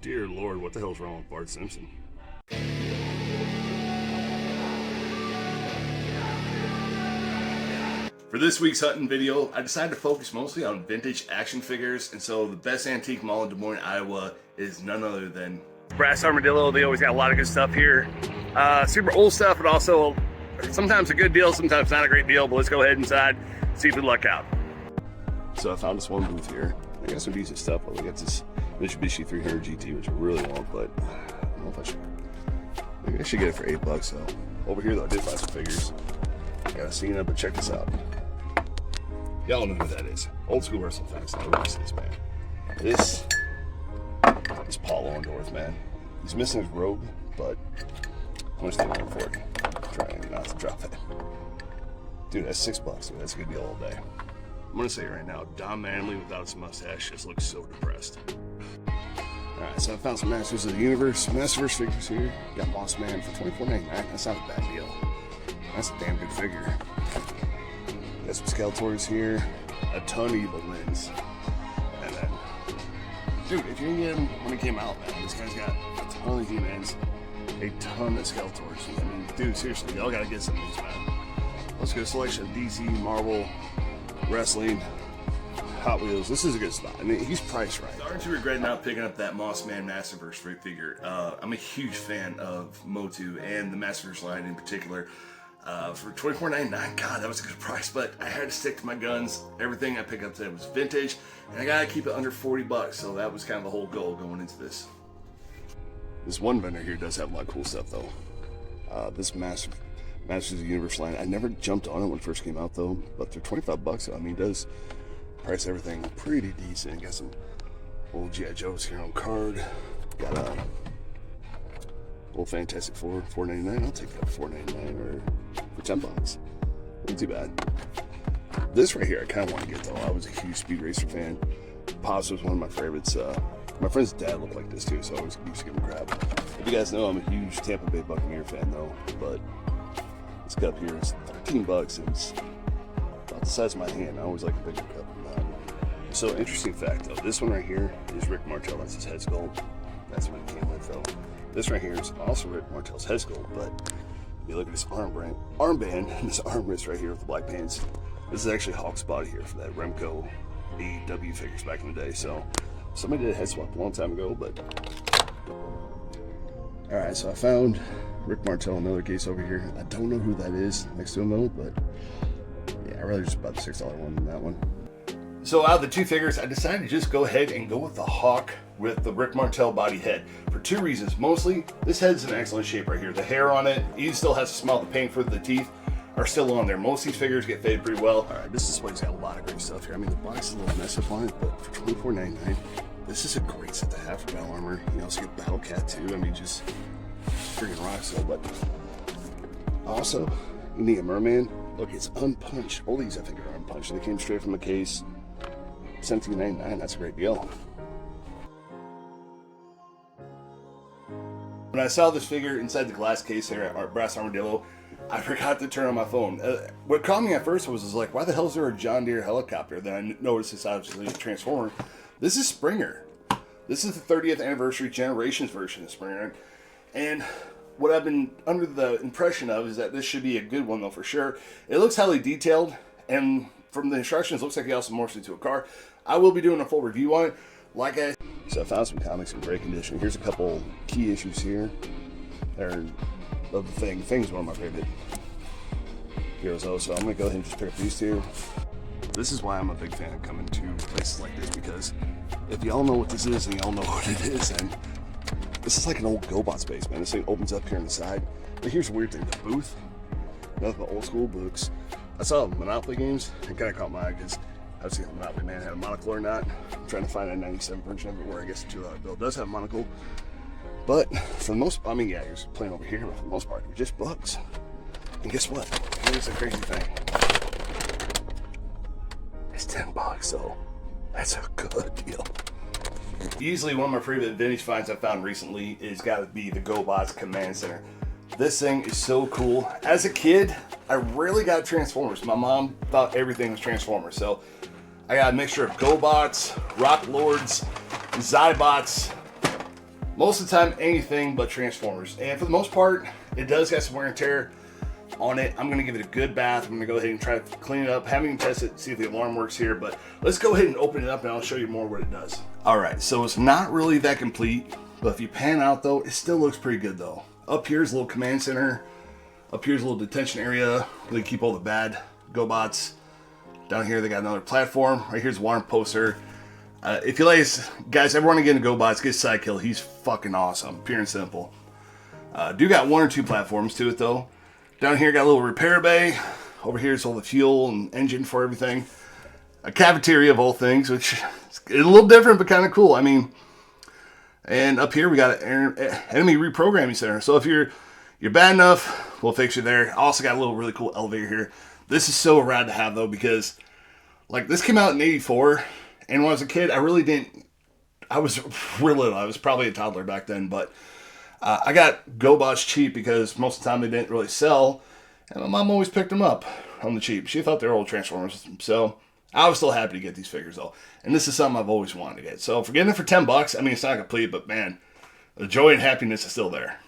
Dear Lord, what the hell's wrong with Bart Simpson? For this week's hunting video, I decided to focus mostly on vintage action figures, and so the best antique mall in Des Moines, Iowa is none other than Brass Armadillo. They always got a lot of good stuff here. Super old stuff, but also sometimes a good deal, sometimes not a great deal, but let's go ahead inside, see if we luck out. So I found this one booth here. I got some decent stuff. I got this Mitsubishi 300 GT, which I really want, but I don't know if I should. Maybe I should get it for $8 though. Over here though, I did find some figures. Got a scene up, but check this out. Y'all know who that is. Old school wrestling fans. Now look at this man. This is Paul Orndorff, man. He's missing his robe, but how much they want for it? Trying not to drop it. Dude, that's $6. Dude. That's a good deal all day. I'm gonna say right now, Don Manley without his mustache just looks so depressed. Alright, so I found some Masters of the Universe. Masterverse figures here. Got Moss Man for $24.99. That's not a bad deal. That's a damn good figure. Got some Skeletors here. A ton of Evil Lens. And then, dude, if you didn't get him when he came out, man, this guy's got a ton of He-Mans. A ton of Skeletors. I mean, dude, seriously, y'all gotta get some of these, man. Let's go selection of DC, Marvel, wrestling, Hot Wheels. This is a good spot. I mean, he's priced right. Starting to regret not picking up that Moss Man Masterverse figure. I'm a huge fan of Motu and the Masterverse line in particular. For $24.99, God, that was a good price, but I had to stick to my guns. Everything I picked up today was vintage, and I gotta keep it under $40, so that was kind of the whole goal going into this. This one vendor here does have a lot of cool stuff, though. This Masters of the Universe line, I never jumped on it when it first came out, though, but they're $25, so I mean, it does price everything pretty decent. Got some old G.I. Joes here on card. Got a old Fantastic Four, $4.99. I'll take that $4.99 or for $10. Not too bad. This right here, I kind of want to get though. I was a huge Speed Racer fan. Pops was one of my favorites. My friend's dad looked like this too, so I always used to give him crap. If you guys know, I'm a huge Tampa Bay Buccaneer fan though. But this cup here is $13 and it's about the size of my hand. I always like a bigger cup than that. So interesting fact though, this one right here is Rick Martel. That's his head sculpt. That's what it came with though. This right here is also Rick Martel's head sculpt, but you look at this armband and this armrest right here with the black pants. This is actually Hawk's body here for that Remco AEW figures back in the day. So somebody did a head swap a long time ago, but all right. So I found Rick Martel, another case over here. I don't know who that is next to him though, but yeah, I'd rather just buy the $6 one than that one. So out of the two figures, I decided to just go ahead and go with the Hawk with the Rick Martel body head for two reasons. Mostly, this head's in excellent shape right here. The hair on it, you still have to smell the paint for the teeth are still on there. Most of these figures get faded pretty well. All right, this display's got a lot of great stuff here. I mean, the box is a little messed up on it, but for $24.99, this is a great set to have for Battle Armor. You also get Battle Cat too. I mean, just freaking rocks though. But also, you need a Merman. Look, it's unpunched. All these I think are unpunched. They came straight from the case. $17.99, that's a great deal. When I saw this figure inside the glass case here at Brass Armadillo, I forgot to turn on my phone. What caught me at first was like, why the hell is there a John Deere helicopter? Then I noticed it's obviously a Transformer. This is Springer. This is the 30th anniversary Generations version of Springer. And what I've been under the impression of is that this should be a good one though for sure. It looks highly detailed, and from the instructions, it looks like he also morphs into a car. I will be doing a full review on it. So I found some comics in great condition. Here's a couple key issues here. They're of the Thing. Thing's one of my favorite heroes though, so I'm gonna go ahead and just pick up these two. This is why I'm a big fan of coming to places like this, because if y'all know what this is and y'all know what it is, and this is like an old GoBot space, man. This thing opens up here on the side. But here's the weird thing, the booth, nothing but old school books. I saw Monopoly games, it kind of caught my eye because I was thinking Monopoly Man had a monocle or not. I'm trying to find a 97 version of it where I guess the $2 bill does have a monocle. But for the most, I mean, yeah, he was playing over here, but for the most part, they're just bugs. And guess what? Here's the crazy thing. It's $10, so that's a good deal. Easily one of my favorite vintage finds I've found recently is got to be the GoBots Command Center. This thing is so cool. As a kid, I rarely got Transformers. My mom thought everything was Transformers, so I got a mixture of GoBots, Rock Lords, Zybots, Most of the time, anything but Transformers. And for the most part, it does got some wear and tear on it. I'm going to give it a good bath. I'm going to go ahead and try to clean it up. Haven't even tested it, see if the alarm works here, but let's go ahead and open it up and I'll show you more what it does. All right, so it's not really that complete, but if you pan out though, it still looks pretty good though. Up here is a little command center. Up here's a little detention area where they keep all the bad GoBots. Down here they got another platform. Right here's one poster. If you guys ever want to get into GoBots, get Sidekill. He's fucking awesome, pure and simple. Do got 1 or 2 platforms to it though. Down here got a little repair bay. Over here is all the fuel and engine for everything. A cafeteria of all things, which is a little different but kind of cool. I mean, and up here we got an enemy reprogramming center. So if you're bad enough, we'll fix you there. Also got a little really cool elevator here. This is so rad to have though, because like this came out in '84, and when I was a kid, I really didn't. I was real little. I was probably a toddler back then, but I got GoBots cheap because most of the time they didn't really sell, and my mom always picked them up on the cheap. She thought they were old Transformers, so I was still happy to get these figures though. And this is something I've always wanted to get. So for getting it for $10, I mean it's not complete, but man, the joy and happiness is still there.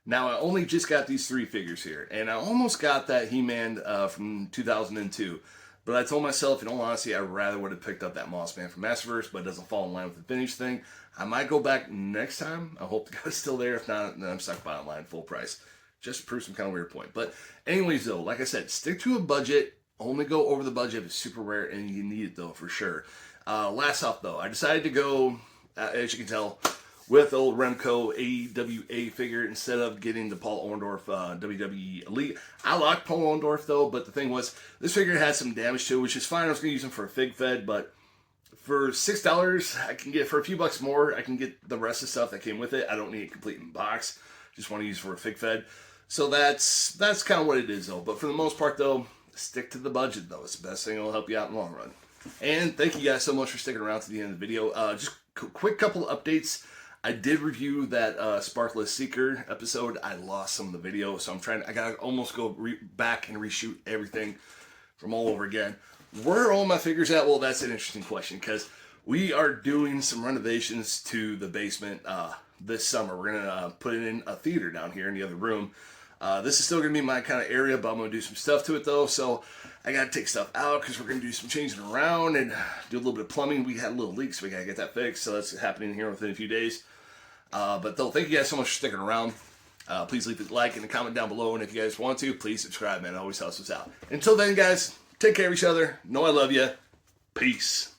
Now I only just got these 3 figures here, and I almost got that He-Man from 2002. But I told myself, in all honesty, I rather would have picked up that Moss Man from Masterverse, but it doesn't fall in line with the vintage thing. I might go back next time. I hope the guy's still there. If not, then I'm stuck buying online full price. Just to prove some kind of weird point. But anyways, though, like I said, stick to a budget. Only go over the budget if it's super rare and you need it, though, for sure. Last off, though, I decided to go, as you can tell, with old Remco AWA figure instead of getting the Paul Orndorff WWE Elite. I like Paul Orndorff though, but the thing was, this figure had some damage to it, which is fine. I was going to use him for a Fig Fed, but for $6, I can get, for a few bucks more, I can get the rest of the stuff that came with it. I don't need it complete in box. Just want to use it for a Fig Fed. So that's kind of what it is though. But for the most part though, stick to the budget though. It's the best thing that will help you out in the long run. And thank you guys so much for sticking around to the end of the video. Just quick couple of updates. I did review that Sparkless Seeker episode. I lost some of the video, so I gotta almost go back and reshoot everything from all over again. Where are all my figures at? Well, that's an interesting question, because we are doing some renovations to the basement this summer. We're gonna put it in a theater down here in the other room. This is still gonna be my kind of area, but I'm gonna do some stuff to it though, so I gotta take stuff out because we're gonna do some changing around and do a little bit of plumbing. We had a little leak, so we gotta get that fixed, so that's happening here within a few days. But though, thank you guys so much for sticking around. Please leave a like and a comment down below, and if you guys want to, please subscribe, man. It always helps us out. Until then, guys, take care of each other. Know I love you. Peace.